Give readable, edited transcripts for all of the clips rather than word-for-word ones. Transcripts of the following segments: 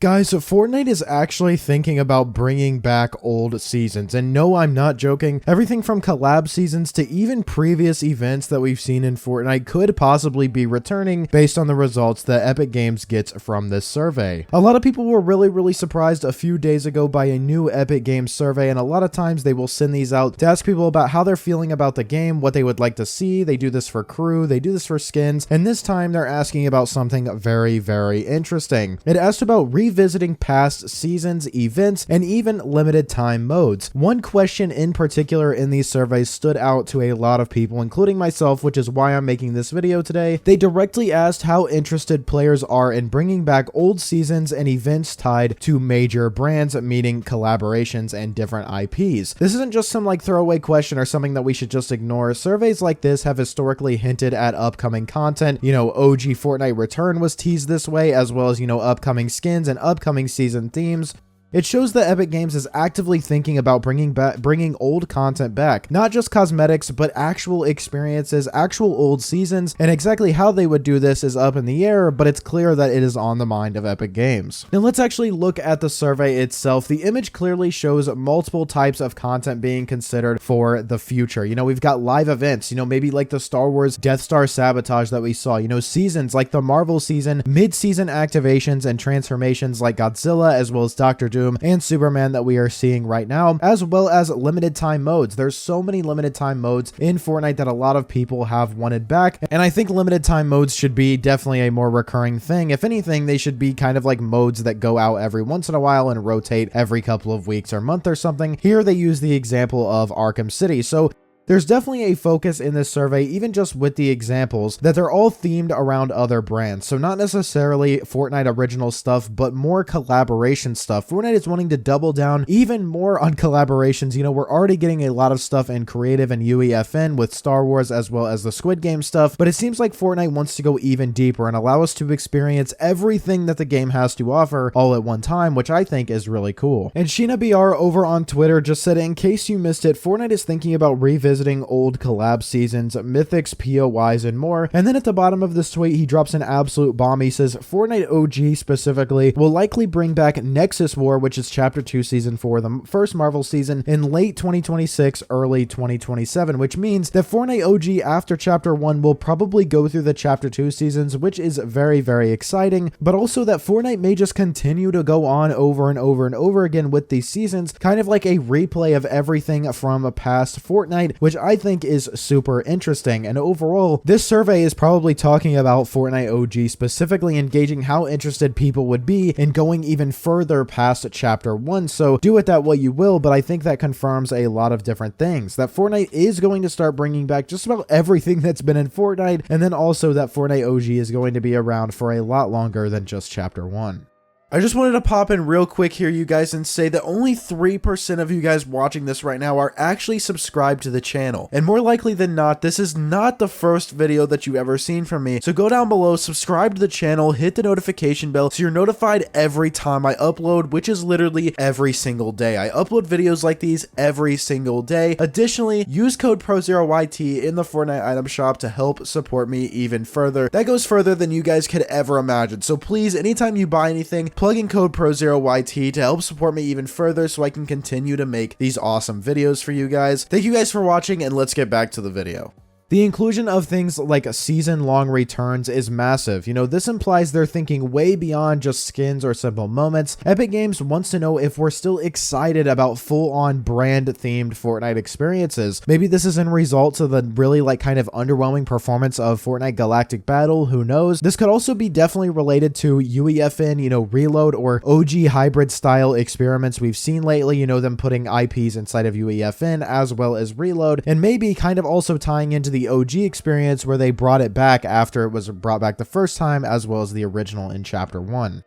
Guys, Fortnite is actually thinking about bringing back old seasons, and no, I'm not joking. Everything from collab seasons to even previous events that we've seen in Fortnite could possibly be returning based on the results that Epic Games gets from this survey. A lot of people were really surprised a few days ago by a new Epic Games survey, and a lot of times they will send these out to ask people about how they're feeling about the game, what they would like to see. They do this for crew, they do this for skins, and this time they're asking about something very interesting. It asked about revisiting past seasons, events, and even limited time modes. One question in particular in these surveys stood out to a lot of people, including myself, which is why I'm making this video today. They directly asked how interested players are in bringing back old seasons and events tied to major brands, meaning collaborations and different IPs. This isn't just some like throwaway question or something that we should just ignore. Surveys like this have historically hinted at upcoming content. You know, OG Fortnite Return was teased this way, as well as, you know, upcoming skins and upcoming season themes. It shows that Epic Games is actively thinking about bringing old content back, not just cosmetics, but actual experiences, actual old seasons, and exactly how they would do this is up in the air, but it's clear that it is on the mind of Epic Games. Now let's actually look at the survey itself. The image clearly shows multiple types of content being considered for the future. You know, we've got live events, you know, maybe like the Star Wars Death Star sabotage that we saw, you know, seasons like the Marvel season, mid-season activations and transformations like Godzilla, as well as Doctor Doom and Superman that we are seeing right now, as well as limited time modes. There's so many limited time modes in Fortnite that a lot of people have wanted back, and I think limited time modes should be definitely a more recurring thing. If anything, they should be kind of like modes that go out every once in a while and rotate every couple of weeks or month or something. Here they use the example of Arkham City. So there's definitely a focus in this survey, even just with the examples, that they're all themed around other brands. So not necessarily Fortnite original stuff, but more collaboration stuff. Fortnite is wanting to double down even more on collaborations. You know, we're already getting a lot of stuff in creative and UEFN with Star Wars as well as the Squid Game stuff, but it seems like Fortnite wants to go even deeper and allow us to experience everything that the game has to offer all at one time, which I think is really cool. And ShinnaBR over on Twitter just said, in case you missed it, Fortnite is thinking about revisiting old collab seasons, mythics, POIs, and more. And then at the bottom of this tweet, he drops an absolute bomb. He says, Fortnite OG specifically will likely bring back Nexus War, which is Chapter 2 Season 4, the first Marvel season, in late 2026, early 2027, which means that Fortnite OG after Chapter 1 will probably go through the Chapter 2 seasons, which is very exciting, but also that Fortnite may just continue to go on over and over again with these seasons, kind of like a replay of everything from past Fortnite, which I think is super interesting. And overall, this survey is probably talking about Fortnite OG, specifically engaging how interested people would be in going even further past Chapter 1. So do with that what you will, but I think that confirms a lot of different things. That Fortnite is going to start bringing back just about everything that's been in Fortnite, and then also that Fortnite OG is going to be around for a lot longer than just Chapter 1. I just wanted to pop in real quick here, you guys, and say that only 3% of you guys watching this right now are actually subscribed to the channel. And more likely than not, this is not the first video that you've ever seen from me. So go down below, subscribe to the channel, hit the notification bell so you're notified every time I upload, which is literally every single day. I upload videos like these every single day. Additionally, use code PROZEROYT in the Fortnite item shop to help support me even further. That goes further than you guys could ever imagine. So please, anytime you buy anything, plug in code PROZEROYT to help support me even further so I can continue to make these awesome videos for you guys. Thank you guys for watching, and let's get back to the video. The inclusion of things like season-long returns is massive. You know, this implies they're thinking way beyond just skins or simple moments. Epic Games wants to know if we're still excited about full-on brand-themed Fortnite experiences. Maybe this is in result of the really like kind of underwhelming performance of Fortnite Galactic Battle, who knows? This could also be definitely related to UEFN, you know, Reload or OG hybrid style experiments we've seen lately, you know, them putting IPs inside of UEFN as well as Reload, and maybe kind of also tying into the OG experience where they brought it back after it was brought back the first time, as well as the original in Chapter 1.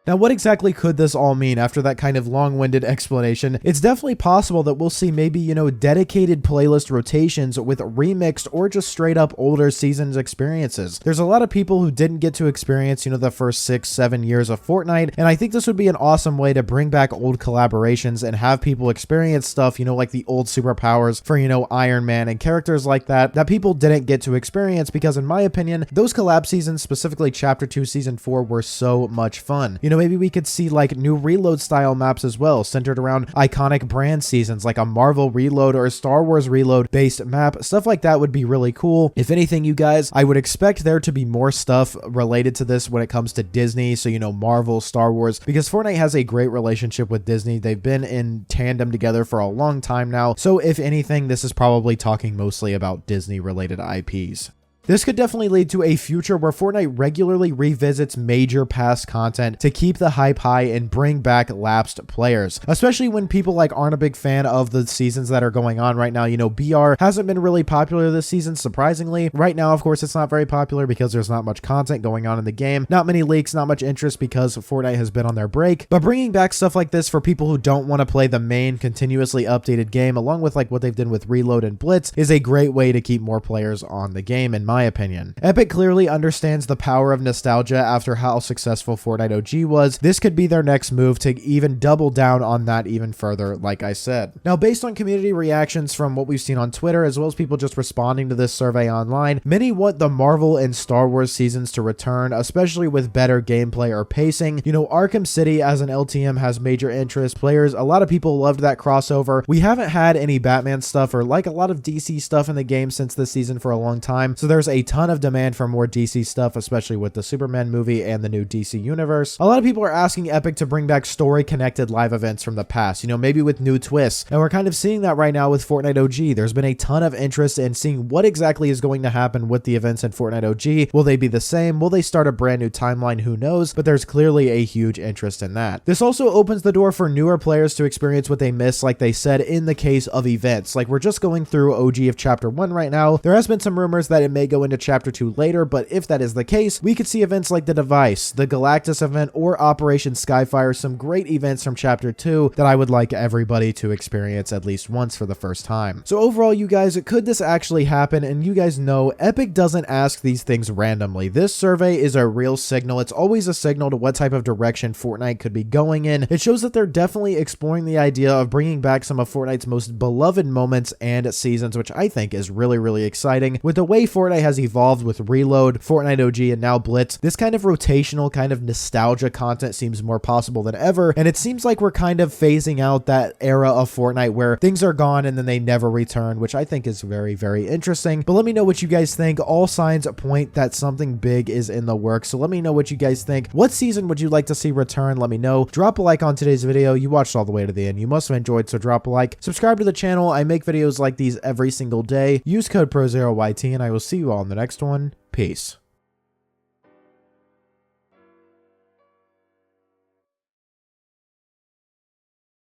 Now, what exactly could this all mean after that kind of long-winded explanation? It's definitely possible that we'll see maybe, you know, dedicated playlist rotations with remixed or just straight up older seasons experiences. There's a lot of people who didn't get to experience, you know, the first 6-7 years of Fortnite, and I think this would be an awesome way to bring back old collaborations and have people experience stuff, you know, like the old superpowers for, you know, Iron Man and characters like that people didn't get to experience, because in my opinion, those collab seasons, specifically Chapter 2 Season 4, were so much fun. You You know, maybe we could see like new Reload style maps as well, centered around iconic brand seasons like a Marvel Reload or a Star Wars Reload based map. Stuff like that would be really cool. If anything, you guys, I would expect there to be more stuff related to this when it comes to Disney. So, you know, Marvel, Star Wars, because Fortnite has a great relationship with Disney. They've been in tandem together for a long time now. So if anything, this is probably talking mostly about Disney related IPs. This could definitely lead to a future where Fortnite regularly revisits major past content to keep the hype high and bring back lapsed players, especially when people like aren't a big fan of the seasons that are going on right now. You know, BR hasn't been really popular this season, surprisingly. Right now, of course, it's not very popular because there's not much content going on in the game, not many leaks, not much interest because Fortnite has been on their break. But bringing back stuff like this for people who don't want to play the main continuously updated game, along with like what they've done with Reload and Blitz, is a great way to keep more players on the game, in my opinion. Epic clearly understands the power of nostalgia after how successful Fortnite OG was. This could be their next move to even double down on that even further, like I said. Now, based on community reactions from what we've seen on Twitter, as well as people just responding to this survey online, many want the Marvel and Star Wars seasons to return, especially with better gameplay or pacing. You know, Arkham City as an LTM has major interest. Players, a lot of people loved that crossover. We haven't had any Batman stuff or like a lot of DC stuff in the game since this season for a long time, so there's a ton of demand for more DC stuff, especially with the Superman movie and the new DC universe. A lot of people are asking Epic to bring back story connected live events from the past, you know, maybe with new twists, and we're kind of seeing that right now with Fortnite OG. There's been a ton of interest in seeing what exactly is going to happen with the events in Fortnite OG. Will they be the same? Will they start a brand new timeline? Who knows? But there's clearly a huge interest in that. This also opens the door for newer players to experience what they missed, like they said in the case of events. Like, we're just going through OG of Chapter 1 right now. There has been some rumors that it may go into Chapter 2 later, but if that is the case, we could see events like the Device, the Galactus event, or Operation Skyfire, some great events from Chapter 2 that I would like everybody to experience at least once for the first time. So overall, you guys, could this actually happen? And you guys know, Epic doesn't ask these things randomly. This survey is a real signal. It's always a signal to what type of direction Fortnite could be going in. It shows that they're definitely exploring the idea of bringing back some of Fortnite's most beloved moments and seasons, which I think is really, really exciting. With the way Fortnite has evolved with Reload, Fortnite OG, and now Blitz, this kind of rotational, kind of nostalgia content seems more possible than ever, and it seems like we're kind of phasing out that era of Fortnite where things are gone and then they never return, which I think is very, very interesting. But let me know what you guys think. All signs point that something big is in the works, so let me know what you guys think. What season would you like to see return? Let me know. Drop a like on today's video. You watched all the way to the end. You must have enjoyed, so drop a like. Subscribe to the channel. I make videos like these every single day. Use code PROZEROYT, and I will see you all in the next one. Peace.